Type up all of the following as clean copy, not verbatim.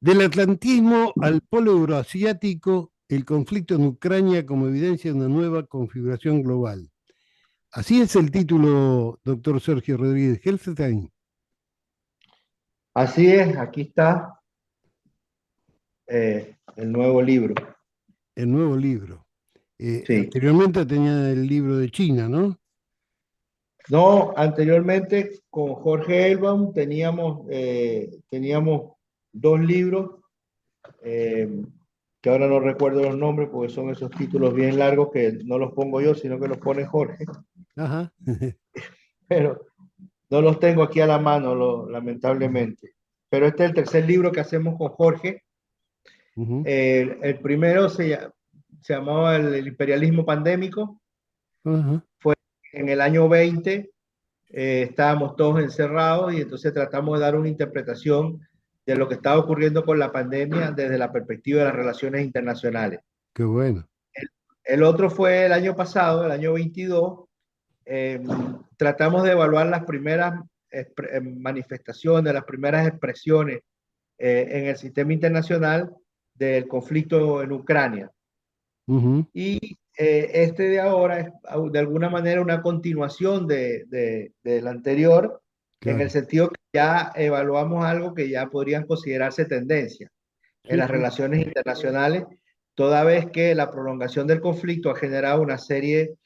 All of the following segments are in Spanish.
Del atlantismo al polo euroasiático, el conflicto en Ucrania como evidencia de una nueva configuración global. Así es el título, doctor Sergio Rodríguez Helfstein, Así es, aquí está el nuevo libro. el nuevo libro. Sí. Anteriormente tenía el libro de China, ¿no? No, anteriormente con Jorge Elbaum teníamos dos libros, eh, que ahora no recuerdo los nombres porque son esos títulos bien largos que no los pongo yo, sino que los pone Jorge, Ajá. pero no los tengo aquí a la mano, lamentablemente. Pero este es el tercer libro que hacemos con Jorge. Ujú, El primero se llamaba el imperialismo pandémico. ajá, En el año 20 estábamos todos encerrados y entonces tratamos de dar una interpretación de lo que estaba ocurriendo con la pandemia desde la perspectiva de las relaciones internacionales. qué bueno. El otro fue el año pasado, el año 22. eh, Tratamos de evaluar las primeras manifestaciones, las primeras expresiones en el sistema internacional del conflicto en Ucrania. Ujú, Y este de ahora es de alguna manera una continuación del anterior, en el claro. sentido que ya evaluamos algo que ya podrían considerarse tendencia en Sí, las sí. relaciones internacionales, toda vez que la prolongación del conflicto ha generado una serie,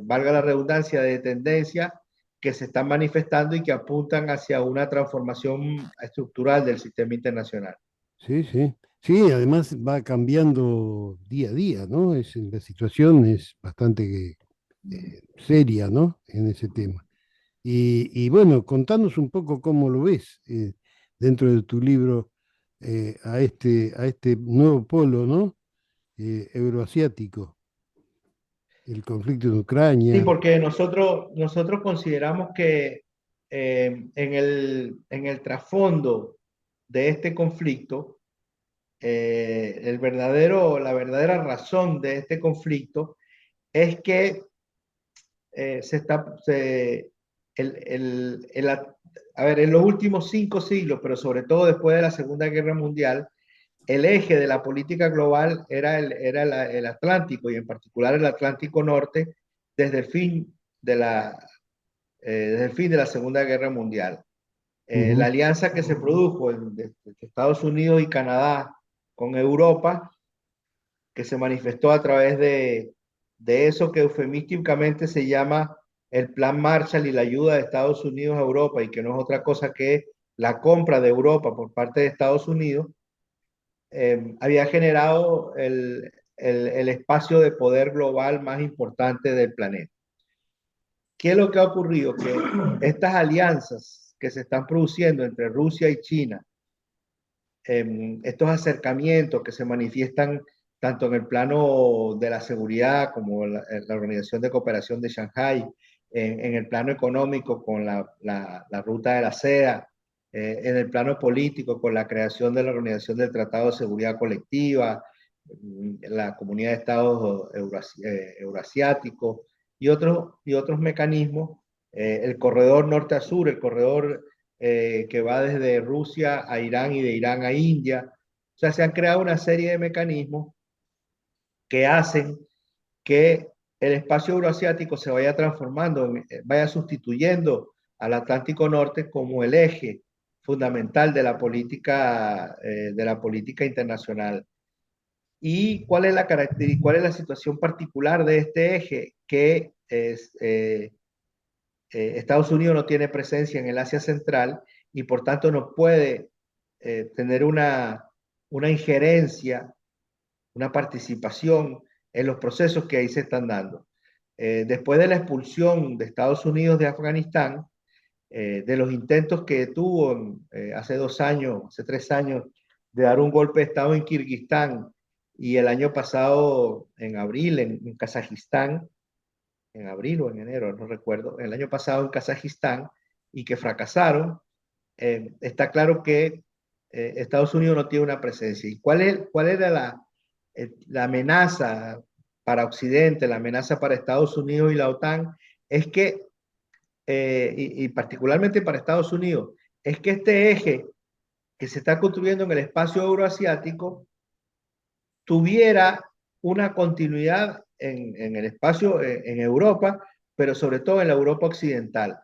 valga la redundancia, de tendencias que se están manifestando y que apuntan hacia una transformación estructural del sistema internacional. Sí, sí. Sí, además va cambiando día a día, ¿no? La situación es bastante seria, ¿no? En ese tema. Y bueno, contanos un poco cómo lo ves dentro de tu libro a este nuevo polo, ¿no? Euroasiático, el conflicto en Sí, Ucrania. porque nosotros consideramos que en el trasfondo de este conflicto, la verdadera razón de este conflicto es que se está, se- el a ver, en los últimos 5 siglos, pero sobre todo después de la Segunda Guerra Mundial, el eje de la política global era el Atlántico y en particular el Atlántico Norte desde el fin de la Segunda Guerra Mundial. La Ujú, alianza que se produjo de Estados Unidos y Canadá con Europa, que se manifestó a través de eso que eufemísticamente se llama el Plan Marshall y la ayuda de Estados Unidos a Europa, y que no es otra cosa que la compra de Europa por parte de Estados Unidos, había generado el espacio de poder global más importante del planeta. ¿Qué es lo que ha ocurrido? Que estas alianzas que se están produciendo entre Rusia y China, estos acercamientos que se manifiestan tanto en el plano de la seguridad como la Organización de Cooperación de Shanghái, en el plano económico con la ruta de la seda, en el plano político con la creación de la Organización del Tratado de Seguridad Colectiva, la Comunidad de Estados Euroasiáticos y otros mecanismos, el corredor norte a sur, el corredor que va desde Rusia a Irán y de Irán a India. O sea, se han creado una serie de mecanismos que hacen que el espacio euroasiático se vaya transformando, vaya sustituyendo al Atlántico Norte como el eje fundamental de la política internacional. ¿Y cuál es la situación particular de este eje? Que Estados Unidos no tiene presencia en el Asia Central y por tanto no puede tener una injerencia, una participación en los procesos que ahí se están dando. Después de la expulsión de Estados Unidos de Afganistán, de los intentos que tuvo hace 2 años, hace 3 años, de dar un golpe de Estado en Kirguistán, y el año pasado, en abril, en Kazajistán, en abril o en enero, no recuerdo, el año pasado en Kazajistán, y que fracasaron. Está claro que Estados Unidos no tiene una presencia. ¿Y cuál era la amenaza para Occidente, la amenaza para Estados Unidos y la OTAN? Es que, y particularmente para Estados Unidos, es que este eje que se está construyendo en el espacio euroasiático tuviera una continuidad en el espacio en Europa, pero sobre todo en la Europa occidental.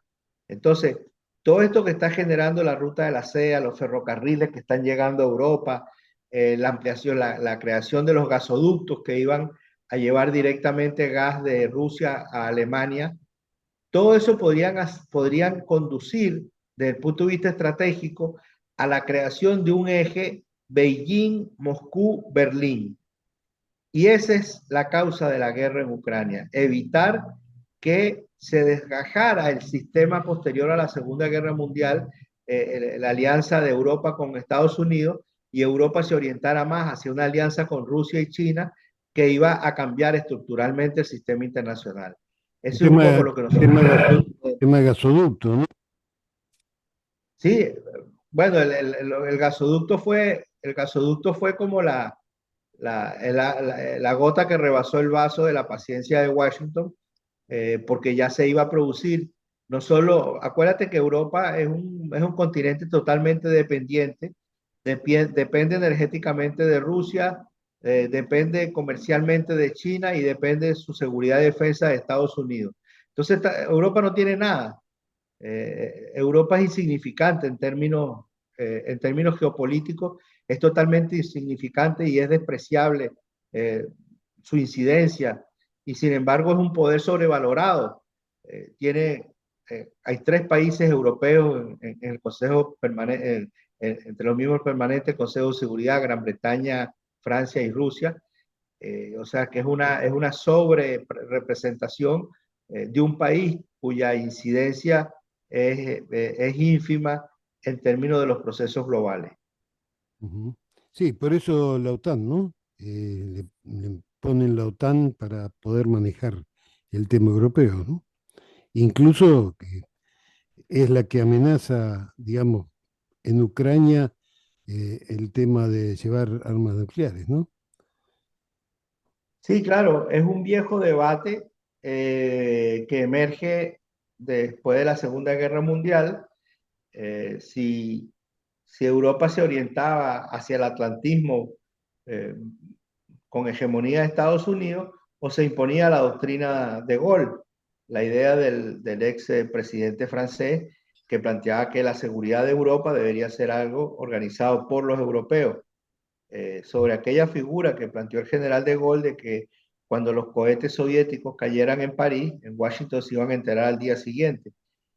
Entonces, todo esto que está generando la ruta de la seda, los ferrocarriles que están llegando a Europa, la ampliación, la creación de los gasoductos que iban a llevar directamente gas de Rusia a Alemania, todo eso podrían conducir desde el punto de vista estratégico a la creación de un eje Beijing-Moscú-Berlín. Y esa es la causa de la guerra en Ucrania, evitar que se desgajara el sistema posterior a la Segunda Guerra Mundial, la alianza de Europa con Estados Unidos, y Europa se orientara más hacia una alianza con Rusia y China que iba a cambiar estructuralmente el sistema internacional. El Eso es un poco tema, lo que tema, nosotros... tema gasoducto, ¿no? Sí, bueno, el gasoducto fue como la gota que rebasó el vaso de la paciencia de Washington, porque ya se iba a producir. No solo, acuérdate que Europa es un continente totalmente dependiente, depende energéticamente de Rusia, depende comercialmente de China y depende de su seguridad y defensa de Estados Unidos. Entonces, Europa no tiene nada. Europa es insignificante en términos geopolíticos, es totalmente insignificante y es despreciable eh, su incidencia, y sin embargo es un poder sobrevalorado. Hay tres países europeos en el Consejo Permanente, entre los mismos permanentes, Consejo de Seguridad: Gran Bretaña, Francia y Rusia. O sea que es una sobre representación de un país cuya incidencia es ínfima en términos de los procesos globales. Ujú. Sí, por eso la OTAN, ¿no? Le ponen la OTAN para poder manejar el tema europeo, ¿no? Incluso que es la que amenaza, digamos, en Ucrania el tema de llevar armas nucleares, ¿no? Sí, claro, es un viejo debate que emerge después de la Segunda Guerra Mundial. Si, si Europa se orientaba hacia el atlantismo eh, con hegemonía de Estados Unidos, o se imponía la doctrina de Gaulle, la idea del ex presidente francés, que planteaba que la seguridad de Europa debería ser algo organizado por los europeos, sobre aquella figura que planteó el general de Gaulle de que cuando los cohetes soviéticos cayeran en París, en Washington se iban a enterar al día siguiente,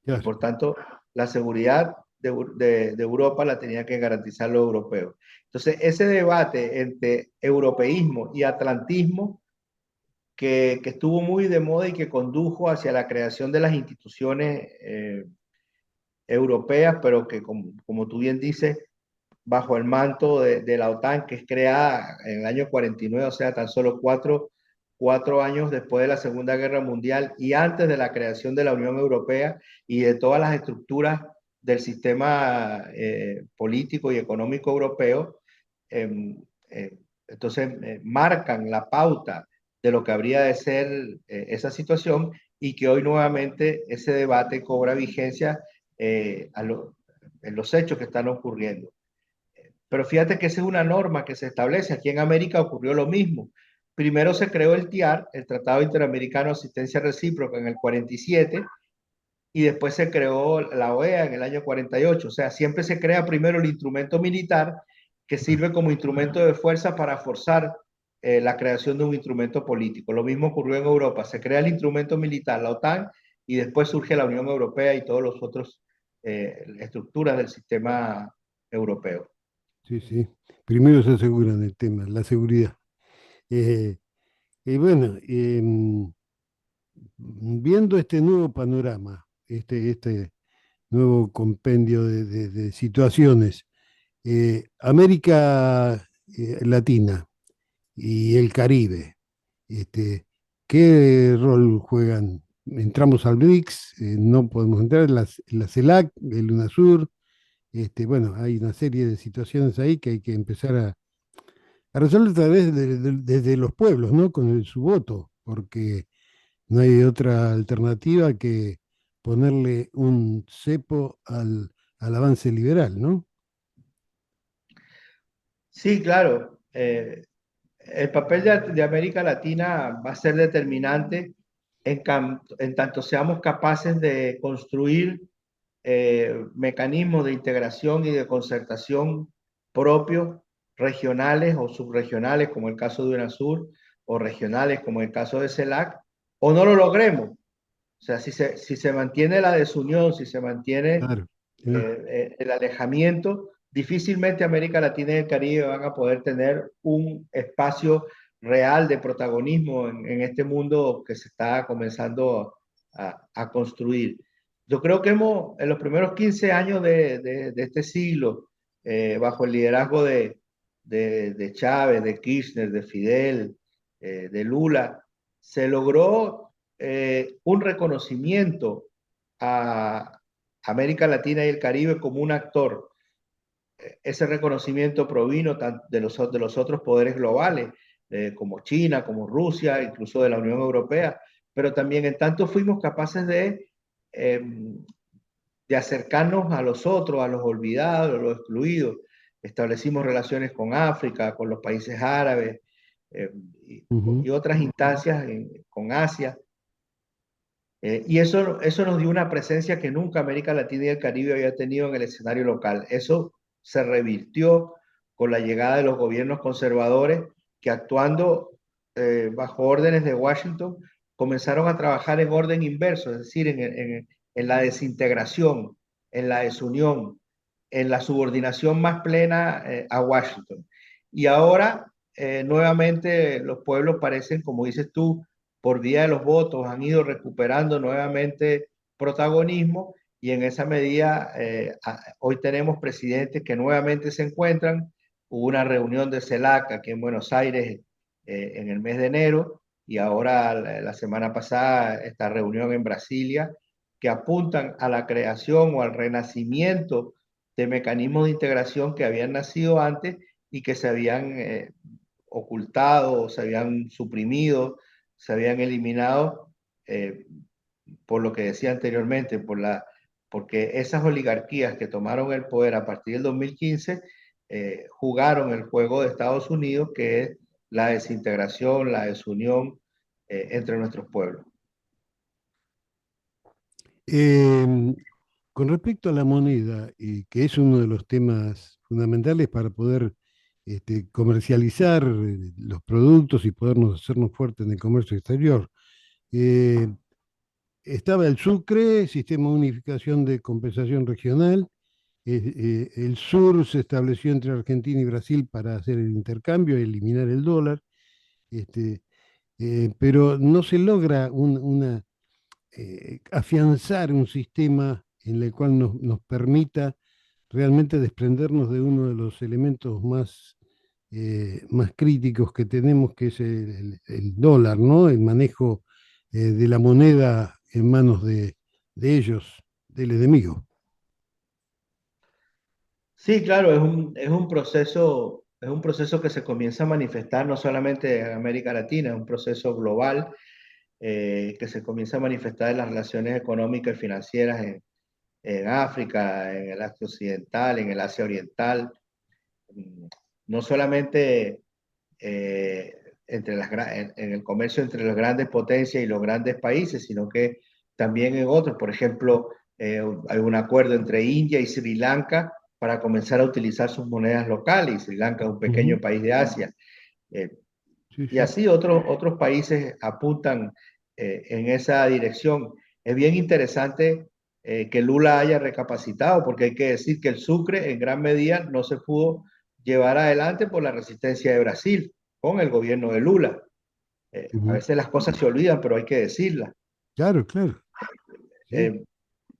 y Claro. por tanto la seguridad de Europa la tenían que garantizar los europeos. Entonces, ese debate entre europeísmo y atlantismo, que estuvo muy de moda y que condujo hacia la creación de las instituciones europeas, pero que, como tú bien dices, bajo el manto de la OTAN, que es creada en el año 49, o sea, tan solo cuatro años después de la Segunda Guerra Mundial y antes de la creación de la Unión Europea y de todas las estructuras del sistema político y económico europeo. eh, eh, entonces, marcan la pauta de lo que habría de ser esa situación, y que hoy nuevamente ese debate cobra vigencia en los hechos que están ocurriendo. Pero fíjate que esa es una norma que se establece. Aquí en América ocurrió lo mismo. Primero se creó el TIAR, el Tratado Interamericano de Asistencia Recíproca, en el 47, y después se creó la OEA en el año 48. O sea, siempre se crea primero el instrumento militar, que sirve como instrumento de fuerza para forzar la creación de un instrumento político. Lo mismo ocurrió en Europa. Se crea el instrumento militar, la OTAN, y después surge la Unión Europea y todos los otros estructuras del sistema europeo. Sí, sí. Primero se aseguran el tema, la seguridad. Eh, y bueno, viendo este nuevo panorama, este nuevo compendio de situaciones, América Latina y el Caribe, este, ¿qué rol juegan? Entramos al BRICS, no podemos entrar en la CELAC, el UNASUR, bueno, hay una serie de situaciones ahí que hay que empezar a resolver tal vez desde los pueblos, ¿no? Con su voto, porque no hay otra alternativa que ponerle un cepo al avance liberal, ¿no? Sí, claro. El papel de América Latina va a ser determinante en tanto seamos capaces de construir mecanismos de integración y de concertación propios, regionales o subregionales, como el caso de UNASUR, o regionales, como el caso de CELAC, o no lo logremos. O sea, si se mantiene la desunión, si se mantiene Claro, sí, el alejamiento, difícilmente América Latina y el Caribe van a poder tener un espacio real de protagonismo en este mundo que se está comenzando a construir. Yo creo que en los primeros 15 años de este siglo, bajo el liderazgo de Chávez, de Kirchner, de Fidel, de Lula, se logró un reconocimiento a América Latina y el Caribe como un actor. Ese reconocimiento provino de los otros poderes globales, como China, como Rusia, incluso de la Unión Europea, pero también en tanto fuimos capaces eh, de acercarnos a los otros, a los olvidados, a los excluidos. Establecimos relaciones con África, con los países árabes eh, y, ujú. y, otras instancias con Asia. Y eso nos dio una presencia que nunca América Latina y el Caribe había tenido en el escenario local. Eso se revirtió con la llegada de los gobiernos conservadores que actuando bajo órdenes de Washington comenzaron a trabajar en orden inverso, es decir, en la desintegración, en la desunión, en la subordinación más plena a Washington. Y ahora nuevamente los pueblos parecen, como dices tú, por vía de los votos han ido recuperando nuevamente protagonismo y en esa medida hoy tenemos presidentes que nuevamente se encuentran. Hubo una reunión de CELAC aquí en Buenos Aires en el mes de enero y ahora la semana pasada esta reunión en Brasilia que apuntan a la creación o al renacimiento de mecanismos de integración que habían nacido antes y que se habían ocultado o se habían suprimido, se habían eliminado eh, por lo que decía anteriormente, porque esas oligarquías que tomaron el poder a partir del 2015 jugaron el juego de Estados Unidos, que es la desintegración, la desunión entre nuestros pueblos. Em, con respecto a la moneda, que es uno de los temas fundamentales para poder comercializar los productos y podernos hacernos fuertes en el comercio exterior, eh, estaba el SUCRE, Sistema de Unificación de Compensación Regional. El sur se estableció entre Argentina y Brasil para hacer el intercambio y eliminar el dólar, este, pero no se logra afianzar un sistema en el cual nos permita realmente desprendernos de uno de los elementos más críticos que tenemos, que es el dólar, ¿no? El manejo de la moneda en manos de ellos, del enemigo. Sí, claro, es un proceso que se comienza a manifestar no solamente en América Latina, es un proceso global que se comienza a manifestar en las relaciones económicas y financieras en África, en el Asia Occidental, en el Asia Oriental, mm, no solamente en el comercio entre las grandes potencias y los grandes países, sino que también en otros. Por ejemplo, hay un acuerdo entre India y Sri Lanka para comenzar a utilizar sus monedas locales. Sri Lanka es un pequeño Ujú. país de Asia. Eh, Sí, y sí. así otros países apuntan en esa dirección. Es bien interesante que Lula haya recapacitado, porque hay que decir que el Sucre en gran medida no se pudo llevar adelante por la resistencia de Brasil con el gobierno de Lula. A Ujú. veces las cosas se olvidan, pero hay que decirlas. Claro, claro. Sí. Eh,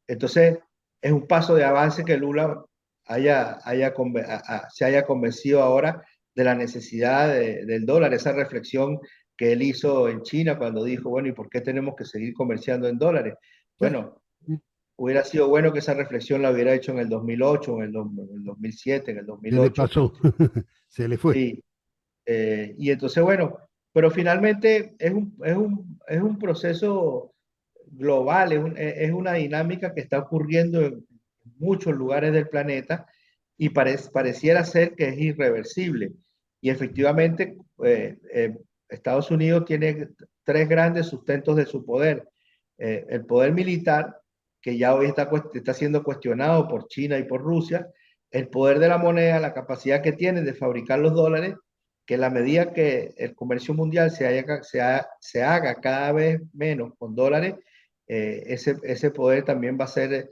entonces, es un paso de avance que Lula se haya convencido ahora de la necesidad del dólar, esa reflexión que él hizo en China cuando dijo, bueno, ¿y por qué tenemos que seguir comerciando en dólares? Claro. Bueno, hubiera sido bueno que esa reflexión la hubiera hecho en el 2008, en el 2007, en el Se le 2008. pasó, se le fue. Sí, y entonces, bueno, pero finalmente es un proceso global, es una dinámica que está ocurriendo en muchos lugares del planeta y pareciera ser que es irreversible. Y efectivamente, Estados Unidos tiene tres grandes sustentos de su poder. El poder militar, que ya hoy está siendo cuestionado por China y por Rusia, el poder de la moneda, la capacidad que tiene de fabricar los dólares, que a la medida que el comercio mundial se haga cada vez menos con dólares, ese poder también va a ser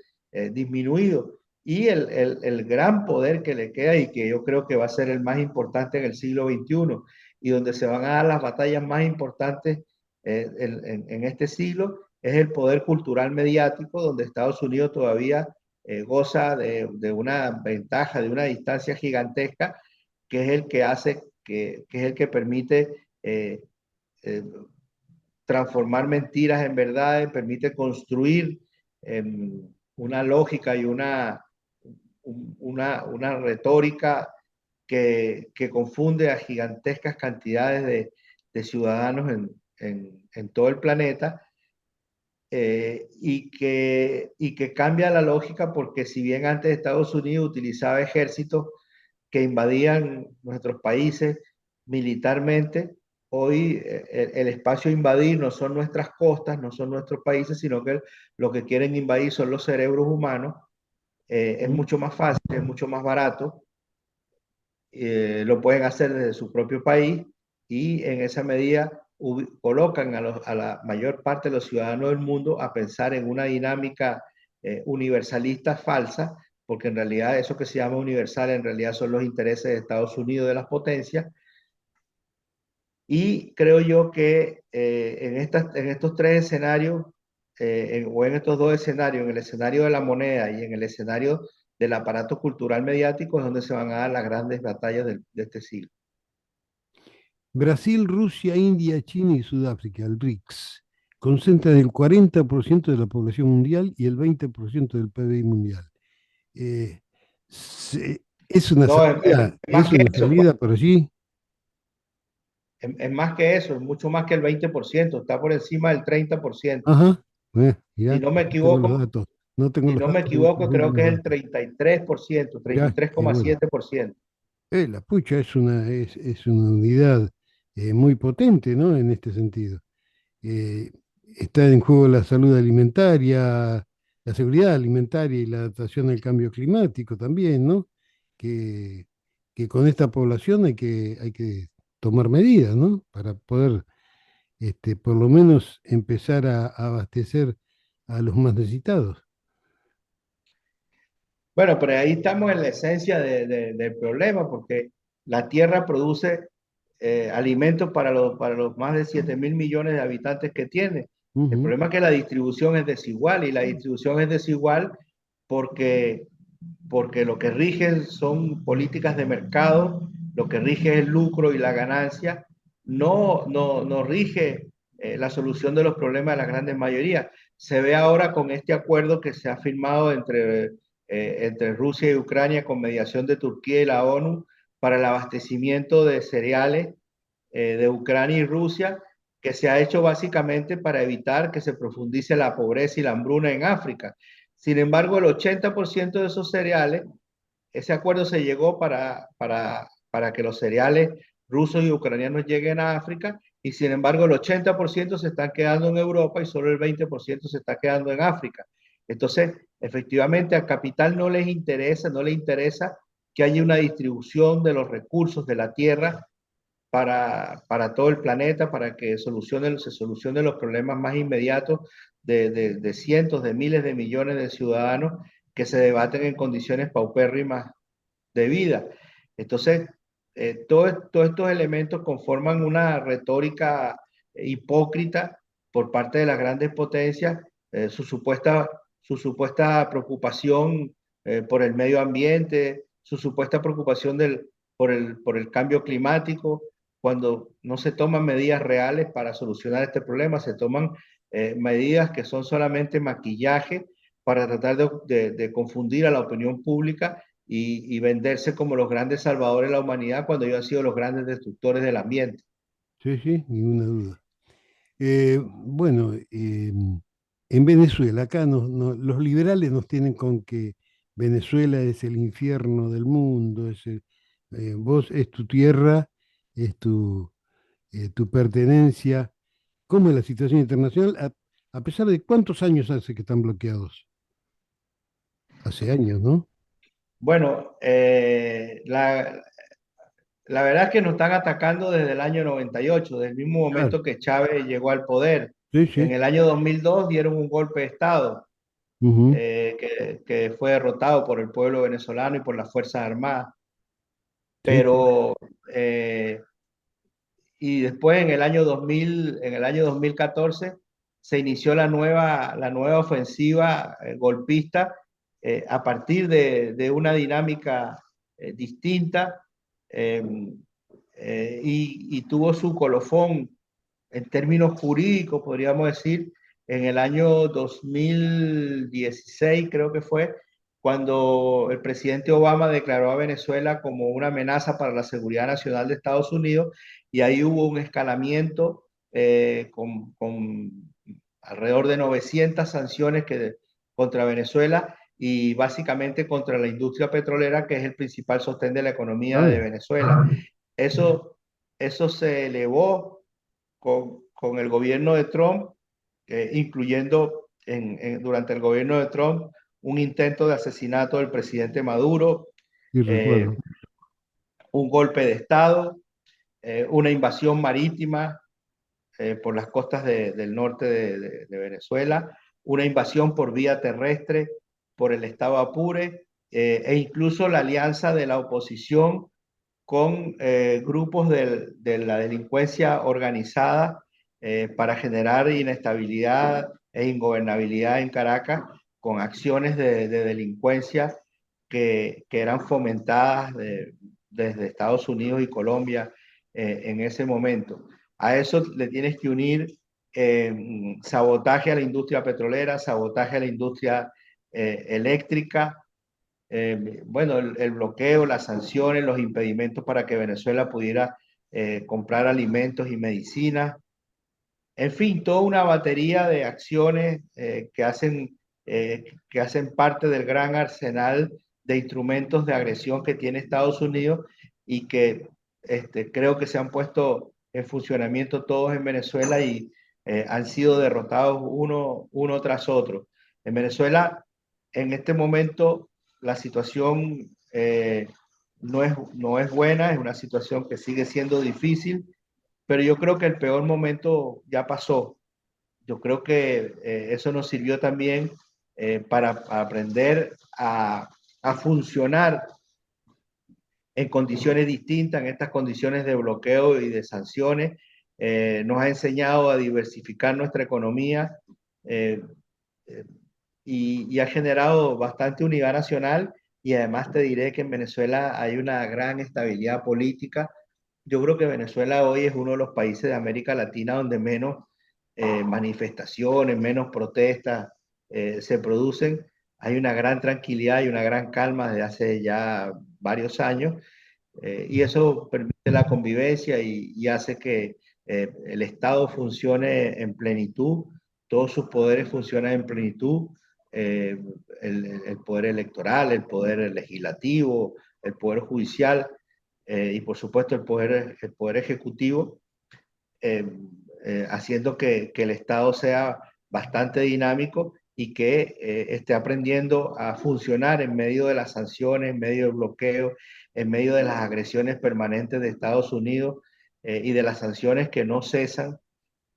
disminuido. Y el gran poder que le queda y que yo creo que va a ser el más importante en el siglo XXI y donde se van a dar las batallas más importantes en este siglo es el poder cultural mediático, donde Estados Unidos todavía goza de una ventaja, de una distancia gigantesca, que es el que hace, que es el que permite eh, transformar mentiras en verdades, permite construir una lógica y una retórica que confunde a gigantescas cantidades de ciudadanos en todo el planeta, y que cambia la lógica porque si bien antes Estados Unidos utilizaba ejércitos que invadían nuestros países militarmente, hoy el espacio a invadir no son nuestras costas, no son nuestros países, sino que lo que quieren invadir son los cerebros humanos. Es ¿Mm? mucho más fácil, es mucho más barato, lo pueden hacer desde su propio país y en esa medida colocan a la mayor parte de los ciudadanos del mundo a pensar en una dinámica universalista falsa, porque en realidad eso que se llama universal en realidad son los intereses de Estados Unidos, de las potencias. Y creo yo que en estos tres escenarios, o en estos dos escenarios, en el escenario de la moneda y en el escenario del aparato cultural mediático, es donde se van a dar las grandes batallas de este siglo. Brasil, Rusia, India, China y Sudáfrica, el BRICS, concentran el 40% de la población mundial y el 20% del PBI mundial. Eh, No, más es que una eso, salida, pero sí. es más que eso, es mucho más que el 20%, está por encima del 30%. Ajá, Si ya, no me no tengo los equivoco, datos, no tengo si los no me datos, pero equivoco, tengo creo que los es el datos. 33%, Ya, qué bueno. 33,7%. La pucha es una unidad muy potente, ¿no? En este sentido. Eh, Está en juego la salud alimentaria, la seguridad alimentaria y la adaptación al cambio climático también, ¿no? Que, que con esta población hay que tomar medidas, ¿no? Para poder, por lo menos, empezar a abastecer a los más necesitados. Bueno, pero ahí estamos en la esencia del problema, porque la Tierra produce alimentos para los más de 7.000 millones de habitantes que tiene. El Ujú. problema es que la distribución es desigual y la distribución es desigual porque, porque lo que rige son políticas de mercado, lo que rige es el lucro y la ganancia, no rige la solución de los problemas de la grandes mayoría. Se ve ahora con este acuerdo que se ha firmado entre Rusia y Ucrania con mediación de Turquía y la ONU para el abastecimiento de cereales de Ucrania y Rusia, que se ha hecho básicamente para evitar que se profundice la pobreza y la hambruna en África. Sin embargo, el 80% de esos cereales, ese acuerdo se llegó para que los cereales rusos y ucranianos lleguen a África, y sin embargo el 80% se están quedando en Europa y solo el 20% se está quedando en África. Entonces, efectivamente, al capital no le interesa que haya una distribución de los recursos de la tierra para todo el planeta, para que se solucionen los problemas más inmediatos de cientos de miles de millones de ciudadanos que se debaten en condiciones paupérrimas de vida. Entonces, todos estos elementos conforman una retórica hipócrita por parte de las grandes potencias, su supuesta preocupación por el medio ambiente, su supuesta preocupación por el cambio climático, cuando no se toman medidas reales para solucionar este problema, se toman medidas que son solamente maquillaje para tratar de confundir a la opinión pública y venderse como los grandes salvadores de la humanidad cuando ellos han sido los grandes destructores del ambiente. Sí, sí, ninguna duda. Bueno, en Venezuela, acá los liberales nos tienen con que Venezuela es el infierno del mundo, vos es tu tierra, es tu pertenencia. ¿Cómo es la situación internacional? A pesar de cuántos años hace que están bloqueados. Hace años, ¿no? Bueno, la verdad es que nos están atacando desde el año 98, desde el mismo Claro. momento que Chávez llegó al poder. Sí, En sí. el año 2002 dieron un golpe de Estado Ujú. que fue derrotado por el pueblo venezolano y por las Fuerzas Armadas. Sí, sí. Pero, y después en el año 2014 se inició la nueva ofensiva golpista a partir de una dinámica distinta eh, y tuvo su colofón en términos jurídicos, podríamos decir, en el año 2016, creo que fue, cuando el presidente Obama declaró a Venezuela como una amenaza para la seguridad nacional de Estados Unidos, y ahí hubo un escalamiento con alrededor de 900 sanciones contra Venezuela y básicamente contra la industria petrolera, que es el principal sostén de la economía de Claro. Venezuela. Eso, eso se elevó con el gobierno de Trump, incluyendo durante el gobierno de Trump un intento de asesinato del presidente Maduro, Sí, eh, recuerdo. un golpe de Estado, una invasión marítima por las costas del norte de Venezuela, una invasión por vía terrestre por el estado Apure, e incluso la alianza de la oposición con grupos de la delincuencia organizada para generar inestabilidad e ingobernabilidad en Caracas con acciones de delincuencia que eran fomentadas desde Estados Unidos y Colombia en ese momento. A eso le tienes que unir sabotaje a la industria petrolera, sabotaje a la industria eléctrica, bueno, el bloqueo, las sanciones, los impedimentos para que Venezuela pudiera comprar alimentos y medicinas, en fin, toda una batería de acciones que hacen parte del gran arsenal de instrumentos de agresión que tiene Estados Unidos y que creo que se han puesto en funcionamiento todos en Venezuela y han sido derrotados uno tras otro. En Venezuela, en este momento, la situación no es buena, es una situación que sigue siendo difícil, pero yo creo que el peor momento ya pasó. Yo creo que eso nos sirvió también para aprender a funcionar en condiciones distintas, en estas condiciones de bloqueo y de sanciones. Nos ha enseñado a diversificar nuestra economía eh, eh, y ha generado bastante unidad nacional, y además te diré que en Venezuela hay una gran estabilidad política. Yo creo que Venezuela hoy es uno de los países de América Latina donde menos manifestaciones, menos protestas se producen. Hay una gran tranquilidad y una gran calma desde hace ya varios años, y eso permite la convivencia y hace que el Estado funcione en plenitud, todos sus poderes funcionan en plenitud, eh, el poder electoral, el poder legislativo, el poder judicial y por supuesto el poder ejecutivo, eh, haciendo que el Estado sea bastante dinámico y que esté aprendiendo a funcionar en medio de las sanciones, en medio del bloqueo, en medio de las agresiones permanentes de Estados Unidos y de las sanciones que no cesan,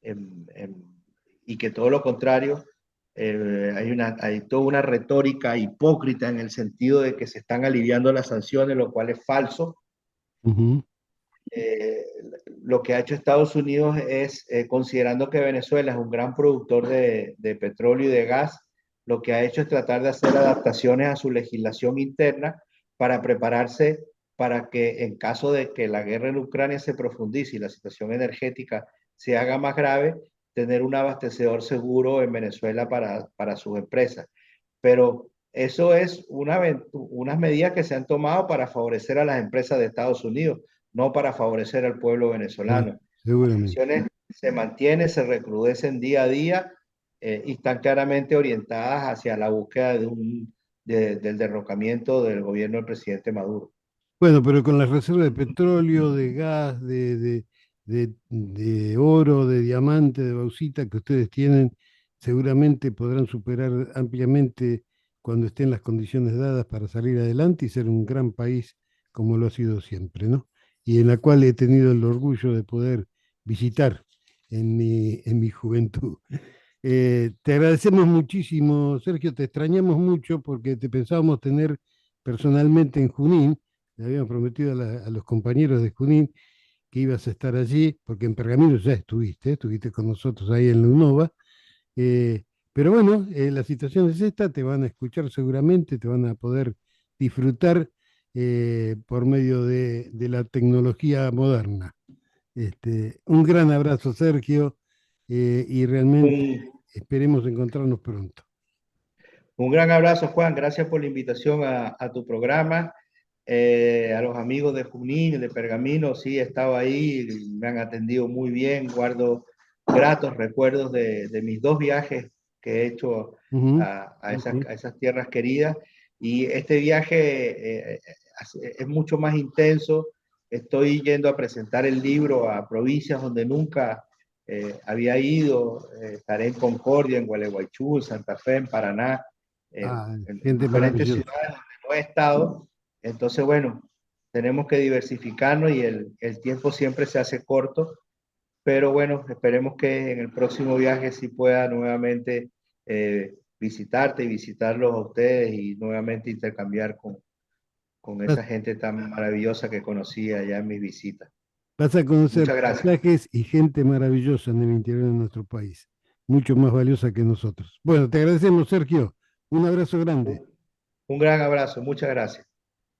em, em, y que todo lo contrario, hay toda una retórica hipócrita en el sentido de que se están aliviando las sanciones, lo cual es falso. Ujú. eh, lo que ha hecho Estados Unidos es, considerando que Venezuela es un gran productor de petróleo y de gas, lo que ha hecho es tratar de hacer adaptaciones a su legislación interna para prepararse para que en caso de que la guerra en Ucrania se profundice y la situación energética se haga más grave, tener un abastecedor seguro en Venezuela para sus empresas. Pero eso es unas medidas que se han tomado para favorecer a las empresas de Estados Unidos, no para favorecer al pueblo venezolano. Las Seguramente. tensiones se mantienen, se recrudecen día a día y están claramente orientadas hacia la búsqueda del derrocamiento del gobierno del presidente Maduro. Bueno, pero con las reservas de petróleo, de gas, de oro, de diamante, de bauxita que ustedes tienen, seguramente podrán superar ampliamente cuando estén las condiciones dadas para salir adelante y ser un gran país como lo ha sido siempre, ¿no? Y en la cual he tenido el orgullo de poder visitar en mi juventud. Te agradecemos muchísimo, Sergio, te extrañamos mucho porque te pensábamos tener personalmente en Junín. Le habíamos prometido a los compañeros de Junín que ibas a estar allí, porque en Pergamino ya estuviste con nosotros ahí en la UNOVA. eh, pero bueno, la situación es esta, te van a escuchar seguramente, te van a poder disfrutar por medio de la tecnología moderna. Un gran abrazo, Sergio, y realmente Un, esperemos encontrarnos pronto. un gran abrazo, Juan. Gracias por la invitación a tu programa. A los amigos de Junín, de Pergamino, sí, he estado ahí, me han atendido muy bien. Guardo gratos recuerdos de mis dos viajes que he hecho Ujú, a ok. esas tierras queridas. Y este viaje es mucho más intenso. Estoy yendo a presentar el libro a provincias donde nunca había ido. Estaré en Concordia, en Gualeguaychú, en Santa Fe, en Paraná, Ah, en gente diferentes maravillosa. ciudades donde no he estado. Entonces, bueno, tenemos que diversificarnos y el tiempo siempre se hace corto, pero bueno, esperemos que en el próximo viaje sí pueda nuevamente visitarte y visitarlos a ustedes y nuevamente intercambiar con Vas, esa gente tan maravillosa que conocí allá en mis visitas. vas a conocer Muchas gracias. paisajes y gente maravillosa en el interior de nuestro país, mucho más valiosa que nosotros. Bueno, te agradecemos, Sergio. Un abrazo grande. Un gran abrazo, muchas gracias.